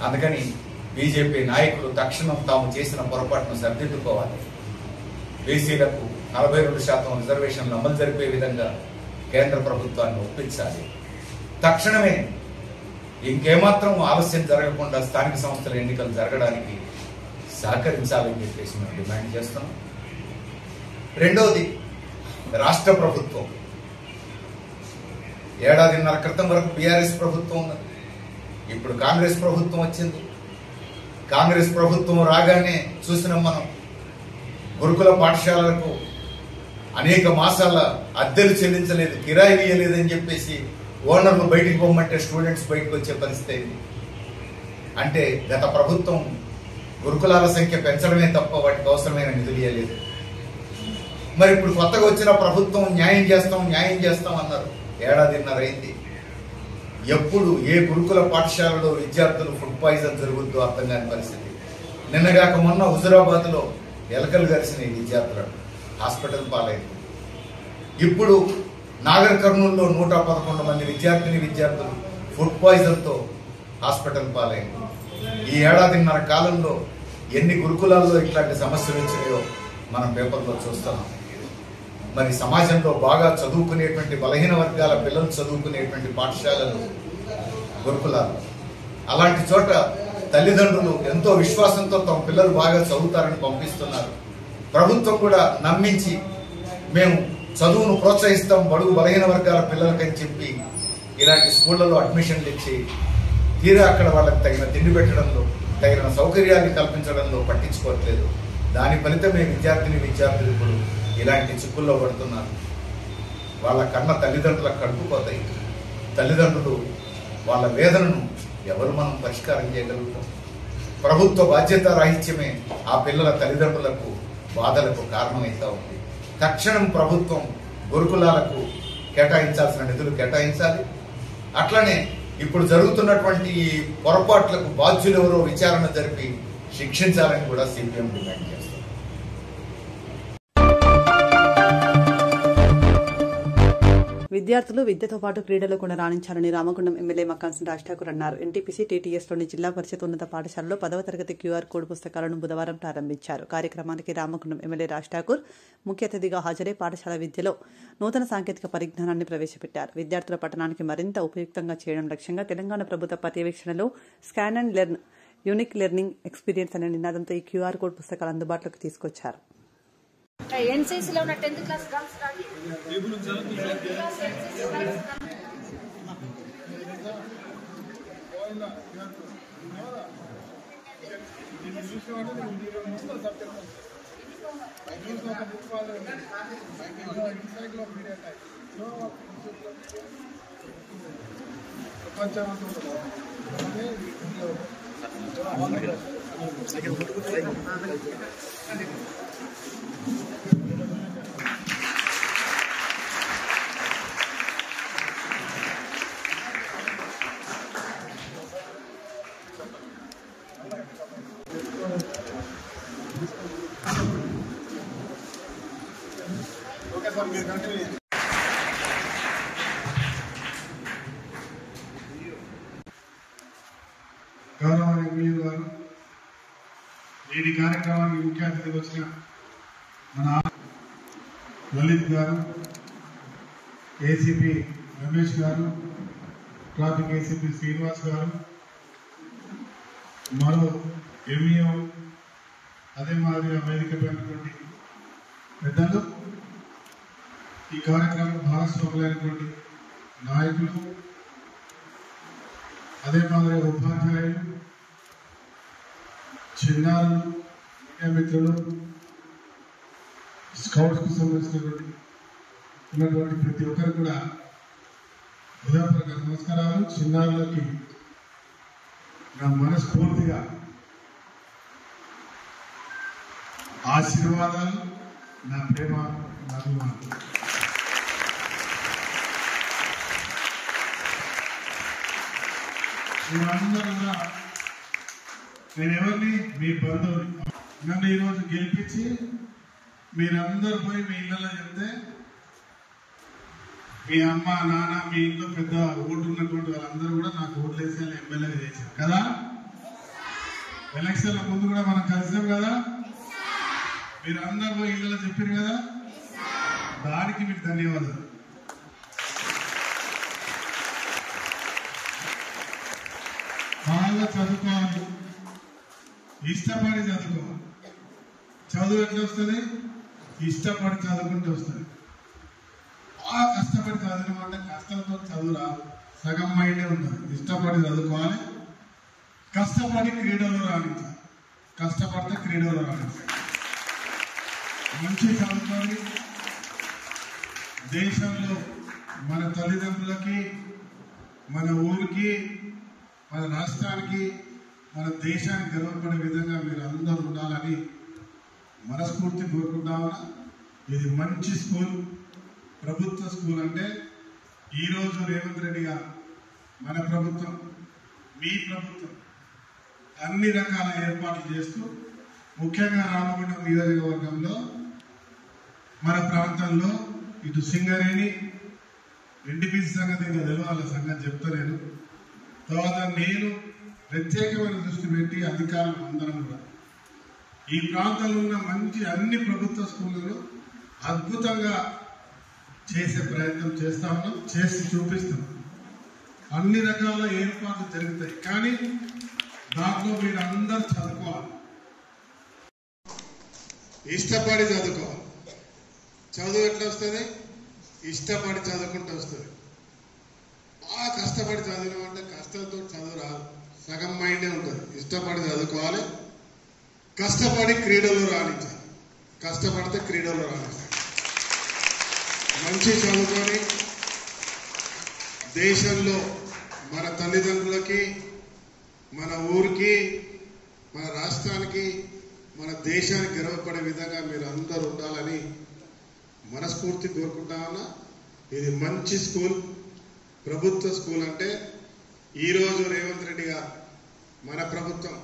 N: అందుకని బీజేపీ నాయకులు తక్షణం తాము చేసిన పొరపాటును సరిదిద్దుకోవాలి. బీసీలకు 42% రిజర్వేషన్లు అమలు జరిపే విధంగా కేంద్ర ప్రభుత్వాన్ని ఒప్పించాలి. తక్షణమే ఇంకేమాత్రం ఆలస్యం జరగకుండా స్థానిక సంస్థల ఎన్నికలు జరగడానికి సహకరించాలని చెప్పేసి మేము డిమాండ్ చేస్తున్నాం. రెండవది, రాష్ట్ర ప్రభుత్వం 1.5 ఏళ్ల క్రితం వరకు బీఆర్ఎస్ ప్రభుత్వం ఉన్నది. ఇప్పుడు కాంగ్రెస్ ప్రభుత్వం వచ్చింది. కాంగ్రెస్ ప్రభుత్వం రాగానే చూసినాం మనం, గురుకుల పాఠశాలలకు అనేక మాసాల అద్దెలు చెల్లించలేదు, కిరాయి ఇయ్యలేదని చెప్పేసి ఓనర్లు బయటికి పోమంటే స్టూడెంట్స్ బయటకు వచ్చే పరిస్థితి. అంటే గత ప్రభుత్వం గురుకులాల సంఖ్య పెంచడమే తప్ప వాటికి అవసరమైన నిధులు ఇవ్వలేదు. మరి ఇప్పుడు కొత్తగా వచ్చిన ప్రభుత్వం న్యాయం చేస్తాం అన్నారు. 1.5 ఏళ్ల అయింది. ఎప్పుడు ఏ గురుకుల పాఠశాలలో విద్యార్థులు ఫుడ్ పాయిజన్ జరుగుద్దో అర్థం కాని పరిస్థితి. నిన్నగాక మొన్న హుజురాబాద్లో ఎలకలు గరిసిన విద్యార్థులను హాస్పిటల్ పాలైంది. ఇప్పుడు నాగర్ కర్నూలులో 111 మంది విద్యార్థులు ఫుడ్ పాయిజన్తో హాస్పిటల్ పాలైంది. ఈ 1.5 ఏళ్ల కాలంలో ఎన్ని గురుకులాల్లో ఇట్లాంటి సమస్యలు వచ్చినాయో మనం పేపర్లో చూస్తున్నాం. మరి సమాజంలో బాగా చదువుకునేటువంటి బలహీన వర్గాల పిల్లలు చదువుకునేటువంటి పాఠశాలలు గురుకులాలు. అలాంటి చోట తల్లిదండ్రులు ఎంతో విశ్వాసంతో తమ పిల్లలు బాగా చదువుతారని పంపిస్తున్నారు. ప్రభుత్వం కూడా నమ్మించి మేము చదువును ప్రోత్సహిస్తాం బడుగు బలహీన వర్గాల పిల్లలకని చెప్పి ఇలాంటి స్కూళ్లలో అడ్మిషన్లు ఇచ్చి తీరా అక్కడ వాళ్ళకి తగిన తిండి పెట్టడంలో, తగిన సౌకర్యాన్ని కల్పించడంలో పట్టించుకోవట్లేదు. దాని ఫలితమే విద్యార్థులు ఇప్పుడు ఇలాంటి చిక్కుల్లో పడుతున్నారు. వాళ్ళ కన్న తల్లిదండ్రులకు కడుపుపోతాయి. తల్లిదండ్రులు వాళ్ళ వేదనను ఎవరు మనం పరిష్కారం చేయగలుగుతాం? ప్రభుత్వ బాధ్యత రాహిత్యమే ఆ పిల్లల తల్లిదండ్రులకు బాధలకు కారణమవుతా ఉంది. తక్షణం ప్రభుత్వం గురుకులాలకు కేటాయించాల్సిన నిధులు కేటాయించాలి. అట్లనే ఇప్పుడు జరుగుతున్నటువంటి ఈ పొరపాట్లకు బాధ్యులు ఎవరో విచారణ జరిపి శిక్షించాలని కూడా సిపిఎం డిమాండ్ చేస్తారు.
B: విద్యార్థులు విద్యతో పాటు క్రీడలో కూడా రాణించాలని రామగుండం ఎమ్మెల్యే మక్కాన్సన్ రాజ్ ఠాకూర్ అన్నారు. ఎన్టీపీసీ టీటీఎస్లోని జిల్లా పరిషత్ ఉన్నత పాఠశాలలో 10వ తరగతి క్యూఆర్ కోడ్ పుస్తకాలను బుధవారం ప్రారంభించారు. కార్యక్రమానికి రామగుండం ఎమ్మెల్యే రాజ్ ఠాకూర్ ముఖ్య అతిథిగా హాజరై పాఠశాల విద్యలో నూతన సాంకేతిక పరిజ్ఞానాన్ని ప్రవేశపెట్టారు. విద్యార్థుల పఠనానికి మరింత ఉపయుక్తంగా చేయడం లక్ష్యంగా తెలంగాణ ప్రభుత్వ పర్యవేక్షణలో scan and learn unique learning experience అనే నినాదంతో ఈ క్యూఆర్ కోడ్ పుస్తకాలు అందుబాటులోకి తీసుకొచ్చారు.
L: ఎన్సీసీలో ఉన్న 10th క్లాస్ గర్ల్స్
O: గౌరవ ఎమ్మెల్యే గారు, నేటి కార్యక్రమానికి ముఖ్య అతిథిగా వచ్చిన మన లలిత్ గారు, ఏసీపీ రమేష్ గారు, ట్రాఫిక్ ఏసీపీ శ్రీనివాస్ గారు, మరో ఎంఈఓ, అదే మాదిరిగా వేదికపైనటువంటి పెద్దలు, ఈ కార్యక్రమం భాగస్వాములైనటువంటి నాయకులు, అదే మాదిరిగా ఉపాధ్యాయులు, చిన్నారులు, మీడియా మిత్రులు, స్కౌట్స్కు సంబంధించినటువంటి ప్రతి ఒక్కరు కూడా హృదయపూర్వక నమస్కారాలు. చిన్నారులకి నా మనస్ఫూర్తిగా ఆశీర్వాదాలు, నా ప్రేమ, నా అభిమానం. మీరందరూ కూడా నేనెవరిని మీ బంధువుని. నన్ను ఈరోజు గెలిపించి మీరందరూ పోయి మీ ఇళ్ళలో చెప్తే మీ అమ్మ నాన్న మీ ఇంట్లో పెద్ద ఓటు ఉన్నటువంటి వాళ్ళందరూ కూడా నాకు ఓట్లు వేసి ఎమ్మెల్యేగా చేశారు కదా. ఎలక్షన్ల ముందు కూడా మనం కలిసాం కదా. మీరు అందరూ పోయి ఇళ్ళలో చెప్పారు కదా. దానికి మీకు ధన్యవాదాలు. బాగా చదువుకోవాలి, ఇష్టపడి చదువుకోవాలి. చదువు ఎట్లా వస్తుంది? ఇష్టపడి చదువుకుంటూ వస్తుంది. బాగా కష్టపడి చదివిన అంటే కష్టంతో చదువు రాదు, సగం మైండే ఉంటుంది. ఇష్టపడి చదువుకోవాలి, కష్టపడి క్రీడలో రాణించాలి. కష్టపడితే క్రీడలో రాణించాలి. మంచి చదువుకొని దేశంలో మన తల్లిదండ్రులకి, మన ఊరికి, మన రాష్ట్రానికి, మన దేశానికి గర్వపడే విధంగా మీరు అందరూ ఉండాలని మనస్ఫూర్తి కోరుకుంటామన్నా. ఇది మంచి స్కూల్, ప్రభుత్వ స్కూల్. అంటే ఈరోజు రేవంత్ రెడ్డి గారు, మన ప్రభుత్వం, మీ ప్రభుత్వం అన్ని రకాల ఏర్పాట్లు చేస్తూ ముఖ్యంగా రామగుండం నియోజకవర్గంలో మన ప్రాంతంలో ఇటు సింగరేణి, ఎన్టీపీసీ సంగతి ఇంకా తెలవాల సంగతి చెప్తా నేను. తర్వాత నేను ప్రత్యేకమైన దృష్టి పెట్టి అధికారులు అందరం కూడా ఈ ప్రాంతంలో ఉన్న మంచి అన్ని ప్రభుత్వ స్కూళ్ళను అద్భుతంగా చేసే ప్రయత్నం చేస్తా ఉన్నాం, చేసి చూపిస్తాం. అన్ని రకాల ఏర్పాట్లు జరుగుతాయి, కానీ దాంట్లో మీరు అందరూ చదువుకోవాలి, ఇష్టపడి చదువుకోవాలి. చదువు ఎట్లా వస్తుంది? ఇష్టపడి చదువుకుంటూ వస్తుంది. బాగా కష్టపడి చదివినామంటే కష్టంతో చదువు రాదు, సగం మైండే ఉంటుంది. ఇష్టపడి చదువుకోవాలి, కష్టపడి క్రీడలో రాణించాలి. కష్టపడితే క్రీడలో రాణించాలి. మంచి చదువుకొని దేశంలో మన తల్లిదండ్రులకి, మన ఊరికి, మన రాష్ట్రానికి, మన దేశానికి గర్వపడే విధంగా మీరు అందరూ ఉండాలని మనస్ఫూర్తి కోరుకుంటామన్నా. ఇది మంచి స్కూల్, ప్రభుత్వ స్కూల్. అంటే ఈరోజు రేవంత్ రెడ్డి గారు, మన ప్రభుత్వం,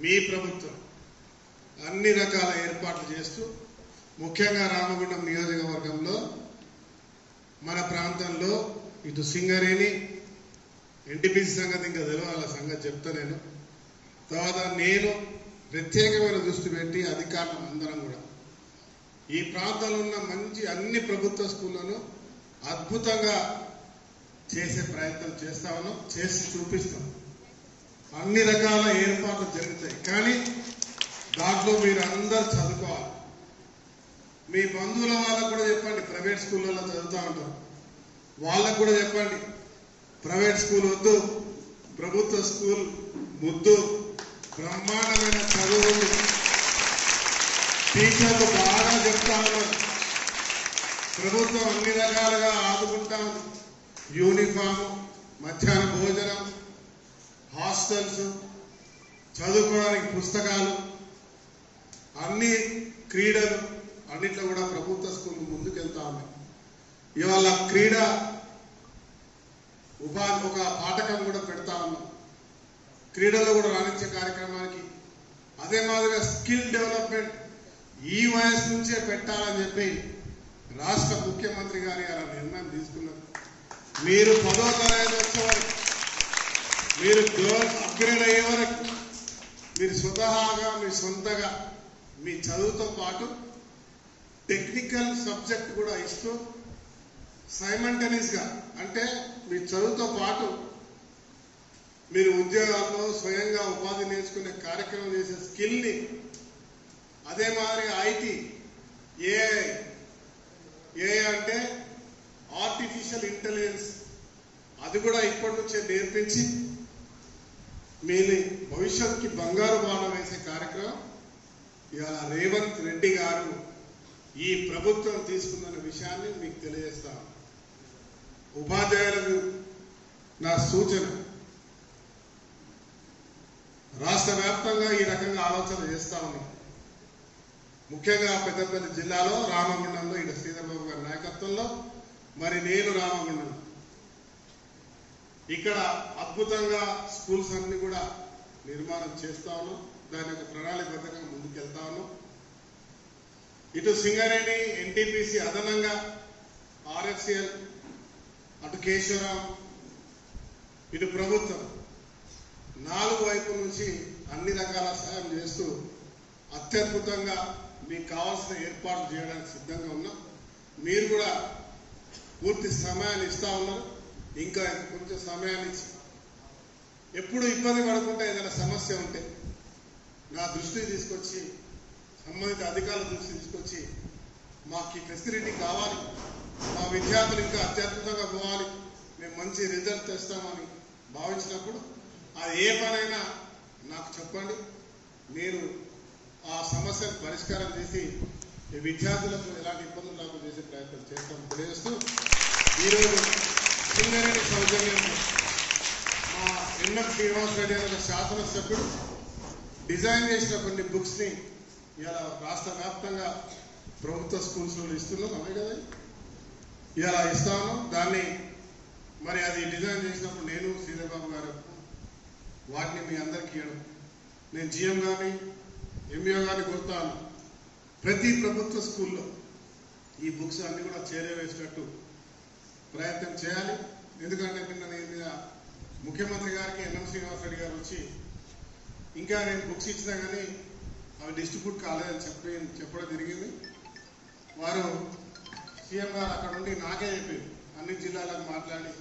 O: మీ ప్రభుత్వం అన్ని రకాల ఏర్పాట్లు చేస్తూ ముఖ్యంగా రామగుండం నియోజకవర్గంలో మన ప్రాంతంలో ఇటు సింగరేణి, ఎన్టీపీసీ సంగతి ఇంకా తెలవాల సంగతి చెప్తా నేను. తర్వాత నేను ప్రత్యేకమైన దృష్టి పెట్టి అధికారులు అందరం కూడా ఈ ప్రాంతంలో ఉన్న మంచి అన్ని ప్రభుత్వ స్కూళ్లను అద్భుతంగా చేసే ప్రయత్నం చేస్తా ఉన్నాం, చేసి చూపిస్తాం. అన్ని రకాల ఏర్పాట్లు జరుగుతాయి, కానీ దాంట్లో మీరు అందరు చదువుకోవాలి. మీ బంధువుల వాళ్ళకు కూడా చెప్పండి, ప్రైవేట్ స్కూళ్ళలో చదువుతూ ఉంటారు, వాళ్ళకు కూడా చెప్పండి ప్రైవేట్ స్కూల్ వద్దు, ప్రభుత్వ స్కూల్ ముద్దు, బ్రహ్మాండమైన చదువు, టీచర్లు బాగా చెప్తా ఉన్నారు, ప్రభుత్వం అన్ని రకాలుగా ఆదుకుంటాం. యూనిఫాము, మధ్యాహ్న భోజనం, హాస్టల్స్, చదువుకోవడానికి పుస్తకాలు, అన్ని క్రీడలు, అన్నిట్లో కూడా ప్రభుత్వ స్కూల్ ముందుకెళ్తా ఉన్నాయి. ఇవాళ క్రీడ ఉపాధి ఒక పాఠకం కూడా పెడతా ఉన్నాం, క్రీడల్లో కూడా రాణించే కార్యక్రమానికి. అదే మాదిరిగా స్కిల్ డెవలప్మెంట్ ఈ వయసు నుంచే పెట్టాలని చెప్పి రాష్ట్ర ముఖ్యమంత్రి గారు అలా నిర్ణయం తీసుకున్నారు. మీరు 10వ తరగతి వచ్చే వరకు, మీరు అప్గ్రేడ్ అయ్యే వరకు మీరు స్వతహాగా మీ సొంతగా మీ చదువుతో పాటు టెక్నికల్ సబ్జెక్ట్ కూడా ఇస్తూ సైమంటనీస్గా, అంటే మీ చదువుతో పాటు మీరు ఉద్యోగాల్లో స్వయంగా ఉపాధి నేర్చుకునే కార్యక్రమం చేసే స్కిల్ని, అదే మాదిరిగా ఐటీ, ఏఐ అంటే ఆర్టిఫిషియల్ ఇంటెలిజెన్స్ అది కూడా ఇప్పటి నుంచే నేర్పించి మీ భవిష్యత్తుకి బంగారు బాణ వేసే కార్యక్రమం ఇవాళ రేవంత్ రెడ్డి గారు ఈ ప్రభుత్వం తీసుకున్న విషయాన్ని మీకు తెలియజేస్తాను. ఉపాధ్యాయులకు నా సూచన, రాష్ట్ర వ్యాప్తంగా ఈ రకంగా ఆలోచన చేస్తా ఉన్నాం. ముఖ్యంగా పెద్దపల్లి జిల్లాలో రామగుండంలో ఇక్కడ శ్రీధర్బాబు గారి నాయకత్వంలో, మరి నేను రామగుండం ఇక్కడ అద్భుతంగా స్కూల్స్ అన్ని కూడా నిర్మాణం చేస్తా ఉన్నాం. దాని యొక్క ప్రణాళికబద్ధంగా ముందుకెళ్తా ఉన్నాం. ఇటు సింగరేణి, ఎన్టీపీసీ అదనంగా ఆర్ఎఫ్సిఎల్, అటు కేశవరాం, ఇటు ప్రభుత్వం 4 వైపుల నుంచి అన్ని రకాల సహాయం చేస్తూ అత్యద్భుతంగా మీకు కావాల్సిన ఏర్పాట్లు చేయడానికి సిద్ధంగా ఉన్నాం. మీరు కూడా పూర్తి సమయాన్ని ఇస్తా ఉన్నారు. ఇంకా కొంచెం సమయాన్ని ఇచ్చి ఎప్పుడు ఇబ్బంది పడకుండా ఏదైనా సమస్య ఉంటే నా దృష్టికి తీసుకొచ్చి, సంబంధిత అధికారుల దృష్టికి తీసుకొచ్చి మాకు ఈ ఫెసిలిటీ కావాలి, మా విద్యార్థులు ఇంకా అత్యద్భుతంగా పోవాలి, మేము మంచి రిజల్ట్ తెస్తామని భావించినప్పుడు అది ఏ పనైనా నాకు చెప్పండి. నేను ఆ సమస్యను పరిష్కారం చేసి విద్యార్థులకు ఎలాంటి ఇబ్బందులు లేకుండా చేసే ప్రయత్నం చేస్తామని తెలియజేస్తూ, ఈరోజు సింగరేణి సౌజన్యంలో మా ఎన్ఎఫ్ శ్రీనివాస్ రెడ్డి అనే శాసనసభ్యుడు డిజైన్ చేసిన కొన్ని బుక్స్ని ఇలా రాష్ట్ర వ్యాప్తంగా ప్రభుత్వ స్కూల్స్లో ఇస్తున్నాం. అదే కదా ఇలా ఇస్తాము. దాన్ని మరి అది డిజైన్ చేసినప్పుడు నేను శ్రీధర్బాబు గారు వాటిని మీ అందరికీ ఇవ్వడం, నేను జిఎం గారిని ఎంఈఓ గారిని కోరుతాను. ప్రతి ప్రభుత్వ స్కూల్లో ఈ బుక్స్ అన్ని కూడా చేరవేసేటట్టు ప్రయత్నం చేయాలి. ఎందుకంటే నిన్న నేను ముఖ్యమంత్రి గారికి ఎన్ఎం శ్రీనివాస్ రెడ్డి గారు వచ్చి ఇంకా నేను బుక్స్ ఇచ్చినా కానీ అవి డిస్ట్రిబ్యూట్ కాలేదని చెప్పడం జరిగింది. వారు సీఎం గారు అక్కడ ఉండి నాకే చెప్పింది అన్ని జిల్లాలకు మాట్లాడి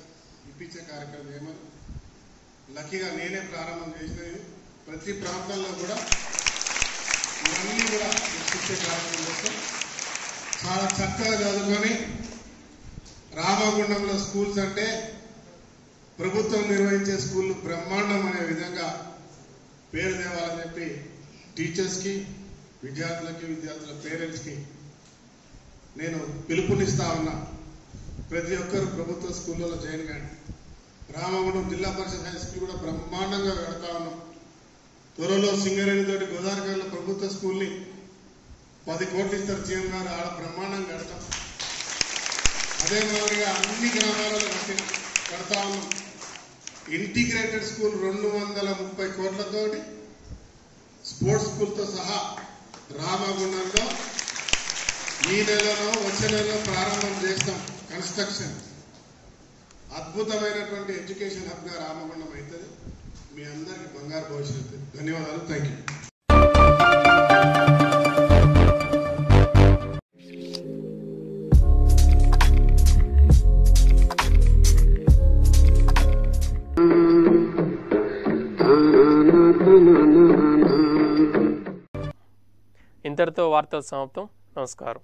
O: ఇప్పించే కార్యక్రమం చేయమని. లక్కీగా నేనే ప్రారంభం చేసినది. ప్రతి ప్రాంతాల్లో కూడా ఇవన్నీ కూడా ఇప్పించే కార్యక్రమం చేస్తాం. చాలా చక్కగా చదువుకొని రామగుండంలో స్కూల్స్ అంటే ప్రభుత్వం నిర్వహించే స్కూళ్ళు బ్రహ్మాండం అనే విధంగా పేరు తేవాలని చెప్పి టీచర్స్కి, విద్యార్థులకి, విద్యార్థుల పేరెంట్స్కి నేను పిలుపునిస్తా ఉన్నా. ప్రతి ఒక్కరు ప్రభుత్వ స్కూళ్ళలో జాయిన్ కాండి. రామగుండం జిల్లా పరిషత్ హై స్కూల్ కూడా బ్రహ్మాండంగా కడతా ఉన్నాం. త్వరలో సింగరేణి తోటి గోదావరిలో ప్రభుత్వ స్కూల్ని 10 కోట్లు ఇస్తారు సీఎం గారు, ఆడ బ్రహ్మాండంగా కడతాం. అదే మాదిరిగా అన్ని గ్రామాలలో కడతా ఉన్నాం. ఇంటిగ్రేటెడ్ స్కూల్ 230 కోట్లతోటి స్పోర్ట్స్ స్కూల్తో సహా రామగుండంలో ఈ నెలలో వచ్చే నెలలో ప్రారంభం చేస్తాం కన్స్ట్రక్షన్. అద్భుతమైనటువంటి ఎడ్యుకేషన్ హబ్గా రామగుండం అవుతుంది. మీ అందరికీ బంగారు భవిష్యత్తు. ధన్యవాదాలు. Thank you.
P: ఇంతటితో వార్తలు సమాప్తం. నమస్కారం.